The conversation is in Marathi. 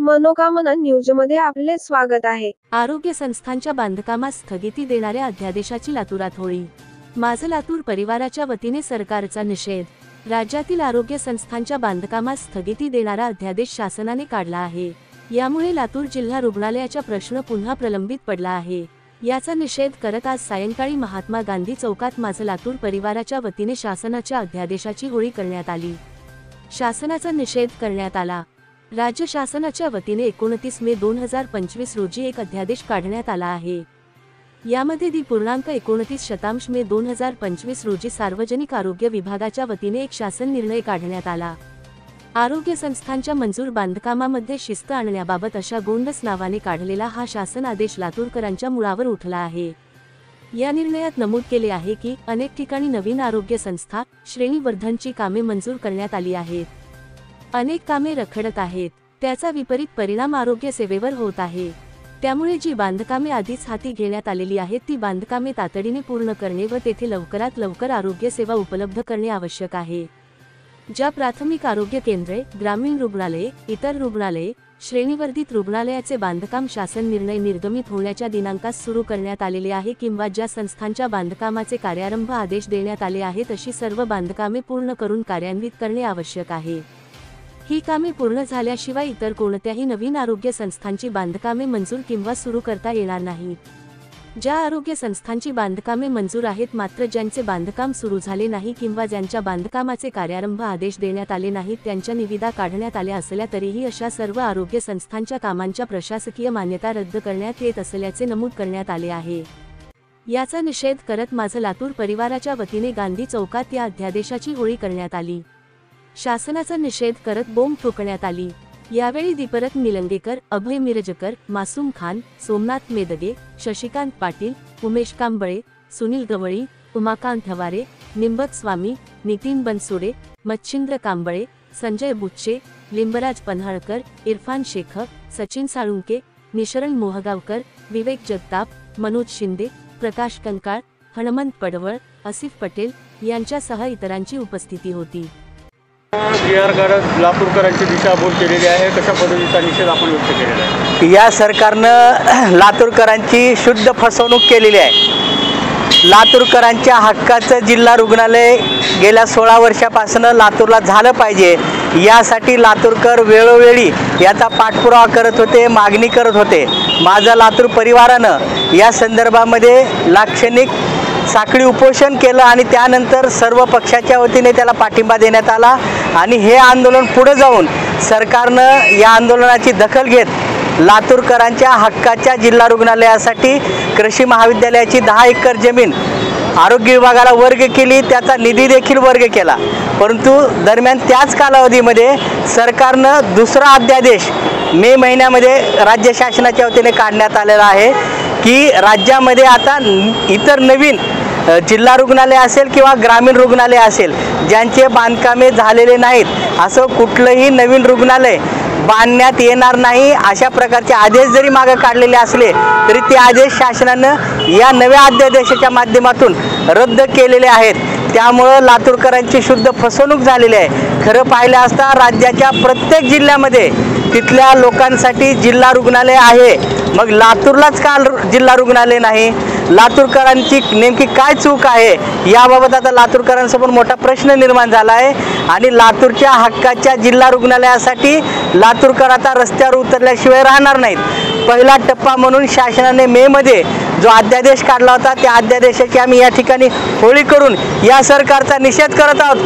मनोकामना न्यूज मध्ये आपले स्वागत आहे। आरोग्य संस्थांच्या बांधकामास स्थगिती देणाऱ्या अध्यादेशाची लातूरात होळी। माझं लातूर परिवाराच्या वतीने सरकारचा निषेध। राज्यातील आरोग्य संस्थांच्या बांधकामास स्थगिती देणारा अध्यादेश शासनाने काढला आहे। यामुळे लातूर जिल्हा रुग्णालयाचा प्रश्न पुन्हा प्रलंबित पडला आहे। याचा निषेध करत आज सायंकाळी महात्मा गांधी चौकात माझं लातूर परिवाराच्या वतीने शासनाच्या अध्यादेशाची होळी करण्यात आली। शासनाचा निषेध करण्यात आला। राज्य शासनाच्या वतीने 29 मे 2025 रोजी एक अध्यादेश काढण्यात आला आहे। यामध्ये .29 मे 2025 रोजी सार्वजनिक आरोग्य विभागाच्या वतीने एक शासन निर्णय काढण्यात आला। आरोग्य संस्थांच्या मंजूर बांधकामामध्ये शिस्त आणण्याबाबत अशा गोंडस नावाने काढलेला हा शासन आदेश लातूरकरांच्या मुळावर उठला आहे। या निर्णयात नमूद केले आहे की अनेक ठिकाणी नवीन आरोग्य संस्था श्रेणीवर्धनची कामे मंजूर करण्यात आली आहेत। अनेक कामे रखडत आहेत, त्याचा विपरीत परिणाम आरोग्य सेवेवर होत आहे। त्यामुळे जी बांधकामे आधीच हाती घेण्यात आलेली आहेत ती बांधकामे तातडीने पूर्ण करणे व तेथे लवकरात लवकर आरोग्य सेवा उपलब्ध करणे आवश्यक आहे। ज्या प्राथमिक आरोग्य केंद्रे, ग्रामीण रुग्णालये, इतर रुग्णालये, श्रेणीवर्धित रुग्णालयाचे बांधकाम शासन निर्णय निर्गमित होण्याच्या दिनांकास सुरू करण्यात आलेले आहे किंवा ज्या संस्थांच्या बांधकामाचे कार्यारंभ आदेश देण्यात आले आहेत अशी सर्व बांधकामे पूर्ण करून कार्यान्वित करणे आवश्यक आहे। ही कामे पूर्ण झाल्याशिवाय इतर कोणत्याही नवीन आरोग्य संस्थांची बांधकामे मंजूर किंवा सुरू करता येणार नाही। ज्या आरोग्य संस्थांची बांधकामे मंजूर आहेत मात्र ज्यांचे बांधकाम सुरू झाले नाही किंवा ज्यांच्या बांधकामाचे कार्यारंभ आदेश देण्यात आले नाहीत त्यांच्या निविदा काढण्यात आल्या असल्या तरीही अशा सर्व आरोग्य संस्थांच्या कामांच्या प्रशासकीय मान्यता रद्द करण्यात येत असल्याचे नमूद करण्यात आले आहे। याचा निषेध करत माझं लातूर परिवाराच्या वतीने गांधी चौकात या अध्यादेशाची होळी करण्यात आली। शासनाचा निषेध करत बोंब ठोकण्यात आली। यावेळी दीपरथ निलंगेकर, अभय मिरजकर, मासूम खान, सोमनाथ मेदगे, शशिकांत पाटील, उमेश कांबळे, सुनील गवळी, उमाकांत हवारे, निंबक स्वामी, नितीन बनसोडे, मच्छिंद्र कांबळे, संजय बुच्चे, लिंबराज पन्हाळकर, इरफान शेख, सचिन साळुंके, निशरण मोहगावकर, विवेक जगताप, मनोज शिंदे, प्रकाश कंकाळ, हनुमंत पडवळ, आसिफ पटेल यांच्यासह इतरांची उपस्थिती होती। लातूरकरांची दिशाभूल केलेली आहे, कशा पद्धतीचा निषेध आपण व्यक्त केलेला आहे? या सरकारनं लातूरकरांची शुद्ध फसवणूक केलेली आहे। लातूरकरांच्या हक्काचं जिल्हा रुग्णालय गेल्या 16 वर्षापासून लातूरला झालं पाहिजे यासाठी लातूरकर वेळोवेळी याचा पाठपुरावा करत होते, मागणी करत होते। माझं लातूर परिवारानं या संदर्भामध्ये लाक्षणिक साखळी उपोषण केलं आणि त्यानंतर सर्व पक्षाच्या वतीने त्याला पाठिंबा देण्यात आला आणि हे आंदोलन पुढे जाऊन सरकारनं या आंदोलनाची दखल घेत लातूरकरांच्या हक्काच्या जिल्हा रुग्णालयासाठी कृषी महाविद्यालयाची 10 एकर जमीन आरोग्य विभागाला वर्ग केली, त्याचा निधी देखील वर्ग केला। परंतु दरम्यान त्याच कालावधीमध्ये सरकारनं दुसरा अध्यादेश मे महिन्यामध्ये राज्य शासनाच्या वतीने काढण्यात आलेला आहे की राज्यामध्ये आता इतर नवीन जिल्हा रुग्णालय असेल किंवा ग्रामीण रुग्णालय असेल ज्यांचे बांधकामे झालेले नाहीत असं कुठलंही नवीन रुग्णालय बांधण्यात येणार नाही अशा प्रकारचे आदेश जरी मागे काढलेले असले तरी ते आदेश शासनानं या नव्या अध्यादेशाच्या माध्यमातून रद्द केलेले आहेत। त्यामुळं लातूरकरांची शुद्ध फसवणूक झालेली आहे। खरं पाहिलं असता राज्याच्या प्रत्येक जिल्ह्यामध्ये तिथल्या लोकांसाठी जिल्हा रुग्णालय आहे, मग लातूरलाच का जिल्हा रुग्णालय नाही? लातूरकरांची नेमकी काय चूक आहे याबाबत आता लातूरकरांसमोर मोठा प्रश्न निर्माण झाला आहे आणि लातूरच्या हक्काच्या जिल्हा रुग्णालयासाठी लातूरकर आता रस्त्यावर उतरल्याशिवाय राहणार नाहीत। पहिला टप्पा म्हणून शासनाने मे मध्ये जो अध्यादेश काढला होता त्या अध्यादेशाची आम्ही या ठिकाणी होळी करून या सरकारचा निषेध करत आहोत।